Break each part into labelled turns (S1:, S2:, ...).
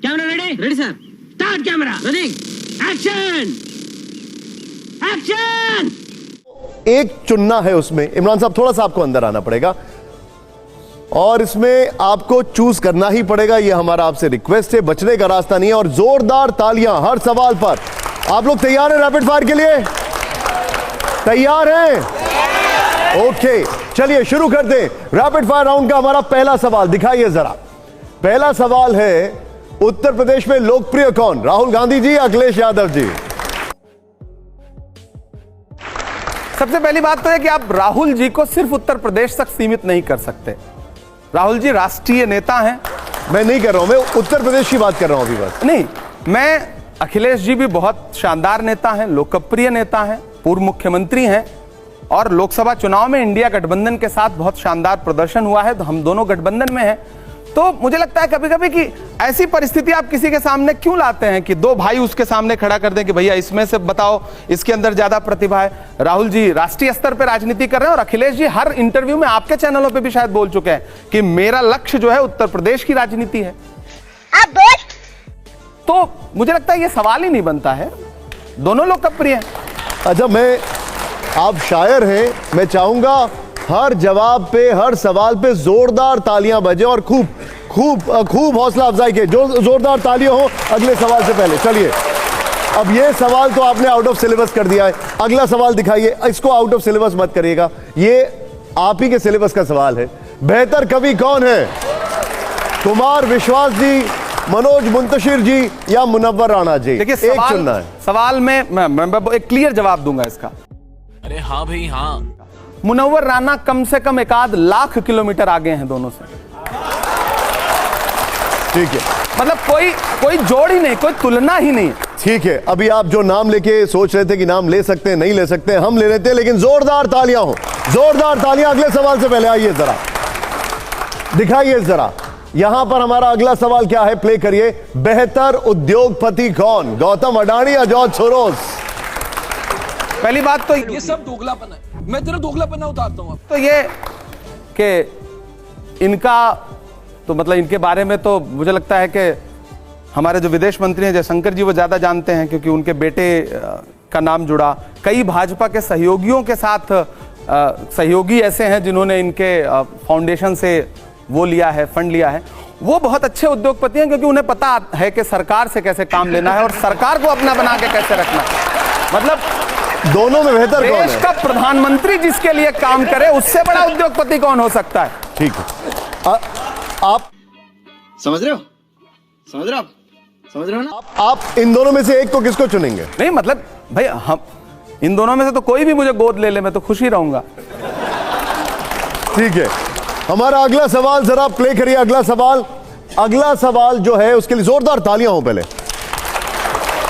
S1: Camera ready?
S2: Ready sir.
S1: Start camera.
S2: Running.
S1: Action. Action.
S3: एक चुनना है उसमें। इमरान साहब थोड़ा सा आपको अंदर आना पड़ेगा और इसमें आपको चूज करना ही पड़ेगा। ये हमारा आपसे रिक्वेस्ट है, बचने का रास्ता नहीं है। और जोरदार तालियां हर सवाल पर। आप लोग तैयार हैं रैपिड फायर के लिए? तैयार हैं? ओके, चलिए शुरू कर दें रैपिड फायर राउंड का। हमारा पहला सवाल दिखाइए जरा। पहला सवाल है, उत्तर प्रदेश में लोकप्रिय कौन? राहुल गांधी जी, अखिलेश यादव जी?
S4: सबसे पहली बात तो है कि आप राहुल जी को सिर्फ उत्तर प्रदेश तक सीमित नहीं कर सकते। राहुल जी राष्ट्रीय नेता हैं।
S3: मैं नहीं कर रहा हूं, मैं उत्तर प्रदेश की बात कर रहा हूं अभी बस।
S4: नहीं, मैं अखिलेश जी भी बहुत शानदार नेता हैं, लोकप्रिय नेता हैं, पूर्व मुख्यमंत्री हैं और लोकसभा चुनाव में इंडिया गठबंधन के साथ बहुत शानदार प्रदर्शन हुआ है। तो हम दोनों गठबंधन में हैं। तो मुझे लगता है कभी कभी कि ऐसी परिस्थिति आप किसी के सामने क्यों लाते हैं कि दो भाई उसके सामने खड़ा कर दें कि भैया इसमें से बताओ इसके अंदर ज्यादा प्रतिभा है। राहुल जी राष्ट्रीय स्तर पर राजनीति कर रहे हैं और अखिलेश जी हर इंटरव्यू में आपके चैनलों पे भी शायद बोल चुके हैं कि मेरा लक्ष्य जो है उत्तर प्रदेश की राजनीति है। तो मुझे लगता है ये सवाल ही नहीं बनता है, दोनों लोकप्रिय हैं।
S3: अच्छा, आप शायर हैं, मैं चाहूंगा हर जवाब पे, हर सवाल पे जोरदार तालियां बजे और खूब खूब खूब हौसला अफजाई के जो जोरदार तालियां हो अगले सवाल से पहले। चलिए, अब ये सवाल तो आपने आउट ऑफ सिलेबस कर दिया है। अगला सवाल दिखाइए। इसको आउट ऑफ सिलेबस मत करिएगा, ये आप ही के सिलेबस का सवाल है। बेहतर कवि कौन है? कुमार विश्वास जी, मनोज मुंतशिर जी या मुनव्वर राणा जी?
S4: देखिए,
S3: एक चुनना है।
S4: सवाल में मैं एक क्लियर जवाब दूंगा इसका।
S5: अरे हाँ भाई हाँ।
S4: मुनव्वर राणा कम से कम 1 लाख किलोमीटर आगे हैं दोनों से।
S3: ठीक है,
S4: मतलब कोई जोड़ ही नहीं, कोई तुलना ही नहीं।
S3: ठीक है, अभी आप जो नाम लेके सोच रहे थे कि नाम ले सकते हैं नहीं ले सकते, हम ले लेते हैं, लेकिन जोरदार तालियां हो, जोरदार तालियां। अगले सवाल से पहले आइए जरा, दिखाइए जरा। यहां पर हमारा अगला सवाल क्या है, प्ले करिए। बेहतर उद्योगपति कौन? गौतम अडानी या जॉर्ज सोरोस?
S4: पहली बात तो
S5: ये सब दोगलापन है, मैं तेरा दोगलापन उतारता हूँ।
S4: तो ये कि इनका तो मतलब इनके बारे में तो मुझे लगता है कि हमारे जो विदेश मंत्री हैं जयशंकर जी वो ज्यादा जानते हैं, क्योंकि उनके बेटे का नाम जुड़ा। कई भाजपा के सहयोगियों के साथ सहयोगी ऐसे हैं जिन्होंने इनके फाउंडेशन से वो लिया है, फंड लिया है। वो बहुत अच्छे उद्योगपति हैं क्योंकि उन्हें पता है कि सरकार से कैसे काम लेना है और सरकार को अपना बना के कैसे रखना है। मतलब
S3: दोनों में बेहतर कौन है?
S4: देश का प्रधानमंत्री जिसके लिए काम करे उससे बड़ा उद्योगपति कौन हो सकता है?
S3: ठीक है, आप
S2: समझ रहे हो? समझ रहे हो? समझ रहे हो ना?
S3: आप इन दोनों में से एक को किसको चुनेंगे?
S4: नहीं मतलब भाई हम इन दोनों में से तो कोई भी मुझे गोद ले ले, मैं तो खुश ही रहूंगा।
S3: ठीक है, हमारा अगला सवाल जरा प्ले करिए। अगला सवाल जो है उसके लिए जोरदार तालियां हो पहले।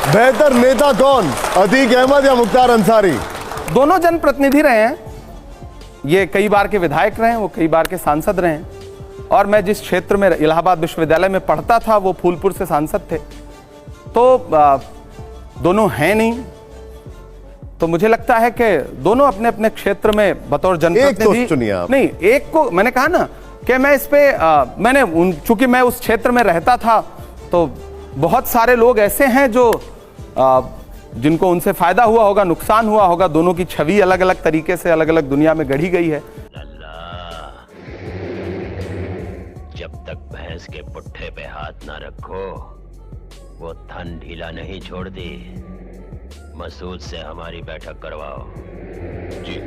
S3: बेहतर नेता कौन? अतीक अहमद या मुख्तार अंसारी?
S4: दोनों जनप्रतिनिधि रहे हैं, ये कई बार के विधायक रहे हैं, वो कई बार के सांसद रहे हैं। और मैं जिस क्षेत्र में इलाहाबाद विश्वविद्यालय में पढ़ता था वो फूलपुर से सांसद थे। तो दोनों हैं नहीं, तो मुझे लगता है कि दोनों अपने अपने क्षेत्र में बतौर जनप्रतिनिधि।
S3: एक तो चुनिए आप।
S4: नहीं, एक को मैंने कहा ना कि मैं इस पे चूंकि मैं उस क्षेत्र में रहता था तो बहुत सारे लोग ऐसे हैं जो जिनको उनसे फायदा हुआ होगा, नुकसान हुआ होगा। दोनों की छवि अलग अलग तरीके से अलग अलग दुनिया में गढ़ी गई है।
S6: जब तक भैंस के पुट्ठे पे हाथ ना रखो वो थन ढीला नहीं छोड़ती। मसूद से हमारी बैठक करवाओ जी।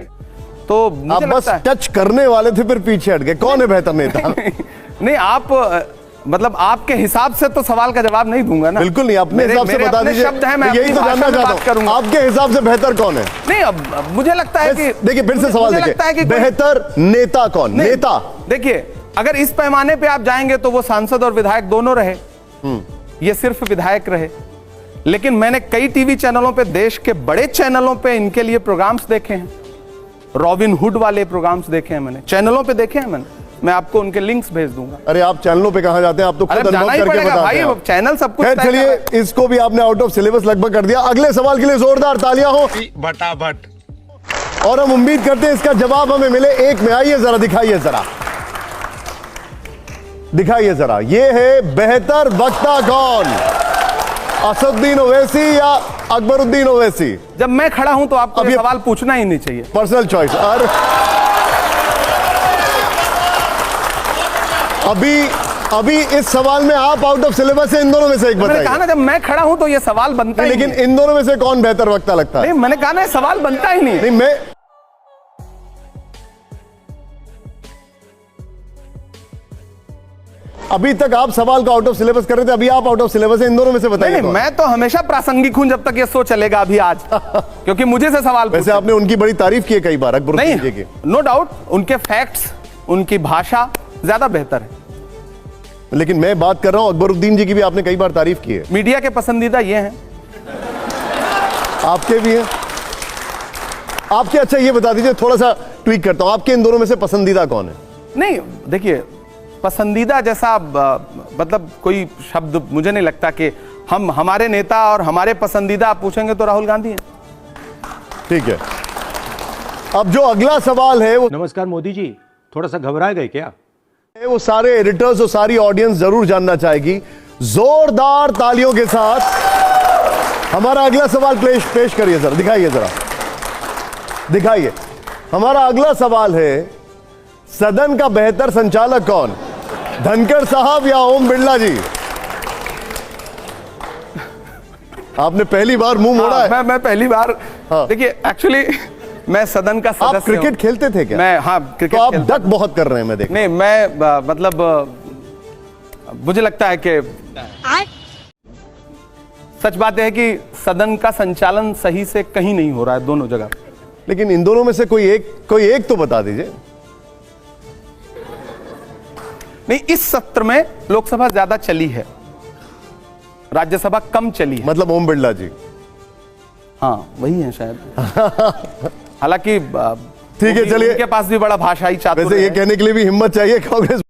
S4: तो
S3: आप बस टच करने वाले थे फिर पीछे हट गए। कौन है बेहतर नेता?
S4: नहीं, आप मतलब आपके हिसाब से तो सवाल का जवाब नहीं दूंगा ना।
S3: बिल्कुल नहीं, अपने हिसाब से बता दीजिए।
S4: शब्द है, मैं
S3: यही तो जानना चाहता हूं, आपके हिसाब से बेहतर कौन है?
S4: नहीं, अब मुझे लगता है कि
S3: देखिए फिर से सवाल देखिए, बेहतर नेता कौन? नेता
S4: देखिए, अगर इस पैमाने पे आप जाएंगे तो वो सांसद और विधायक दोनों रहे, ये सिर्फ विधायक रहे। लेकिन मैंने कई टीवी चैनलों पे, देश के बड़े चैनलों पे इनके लिए प्रोग्राम्स देखे हैं। रॉबिन हुड वाले प्रोग्राम्स देखे हैं मैंने, चैनलों पे देखे हैं मैंने। मैं आपको उनके लिंक्स भेज दूंगा।
S3: अरे आप चैनलों पे कहां जाते हैं? आप तो खुद अनुभव करके बताते हैं।
S4: चैनल सब कुछ।
S3: चलिए, इसको भी आपने आउट ऑफ सिलेबस लगभग कर दिया। अगले सवाल के लिए जोरदार तालियां हो
S5: बटाबट।
S3: और हम उम्मीद करते हैं इसका जवाब हमें मिले। एक में आइए जरा, दिखाइए जरा। दिखाइए जरा, ये है बेहतर वक्ता कौन, असदुद्दीन ओवैसी या अकबरुद्दीन ओवैसी?
S4: जब मैं खड़ा हूं तो आपको ये सवाल पूछना ही नहीं चाहिए।
S3: Personal choice. और अभी इस सवाल में आप आउट ऑफ सिलेबस है, इन दोनों में से एक
S4: मैंने
S3: बताइए।
S4: कहा ना, जब मैं खड़ा हूं तो ये सवाल बनता ही
S3: लेकिन
S4: नहीं।
S3: इन दोनों में से कौन बेहतर वक्ता लगता है?
S4: नहीं, मैंने कहा ना, ये सवाल बनता ही नहीं।
S3: नहीं, मैं अभी तक आप सवाल का आउट ऑफ सिलेबस कर रहे थे, अभी आप आउट ऑफ सिलेबस है, इन दोनों में से बताइए।
S4: नहीं, मैं तो हमेशा प्रासंगिक हूं जब तक ये शो चलेगा अभी आज क्योंकि मुझे से सवाल
S3: वैसे आपने उनकी बड़ी तारीफ की है कई बार, अकबरुद्दीन जी की।
S4: नहीं, नो डाउट, उनके फैक्ट्स, उनकी भाषा ज्यादा बेहतर है।
S3: लेकिन मैं बात कर रहा हूं, अकबरुद्दीन जी की भी आपने कई बार तारीफ की है।
S4: मीडिया के पसंदीदा ये हैं,
S3: आपके भी हैं, आपके। अच्छा ये बता दीजिए, थोड़ा सा ट्वीक करता हूं, आपके इन दोनों में से पसंदीदा कौन है?
S4: नहीं देखिए, पसंदीदा जैसा मतलब कोई शब्द मुझे नहीं लगता कि हमारे नेता और हमारे पसंदीदा आप पूछेंगे तो राहुल गांधी हैं।
S3: ठीक है, अब जो अगला सवाल है वो
S7: नमस्कार मोदी जी, थोड़ा सा घबराए गए क्या?
S3: वो सारे एडिटर्स और सारी ऑडियंस जरूर जानना चाहेगी। जोरदार तालियों के साथ हमारा अगला सवाल पेश करिए जरा, दिखाइए जरा, दिखाइए। हमारा अगला सवाल है, सदन का बेहतर संचालक कौन, धनखड़ साहब या ओम बिरला जी? आपने पहली बार मुंह मोड़ा है।
S4: मैं पहली बार,
S3: हाँ।
S4: देखिए एक्चुअली मैं सदन का सदस्य
S3: आप क्रिकेट खेलते थे क्या?
S4: मैं, हाँ, क्रिकेट
S3: तो आप
S4: खेलता
S3: डक बहुत कर रहे हैं, मैं देख।
S4: नहीं, मैं मतलब मुझे लगता है कि सच बात है कि सदन का संचालन सही से कहीं नहीं हो रहा है, दोनों जगह।
S3: लेकिन इन दोनों में से कोई एक तो बता दीजिए।
S4: नहीं, इस सत्र में लोकसभा ज्यादा चली है, राज्यसभा कम चली है।
S3: मतलब ओम बिरला जी।
S4: हाँ, वही है शायद। हालांकि
S3: ठीक है, चलिए।
S4: उनके पास भी बड़ा भाषाई चातुर्य
S3: वैसे ये
S4: है।
S3: कहने के लिए भी हिम्मत चाहिए कांग्रेस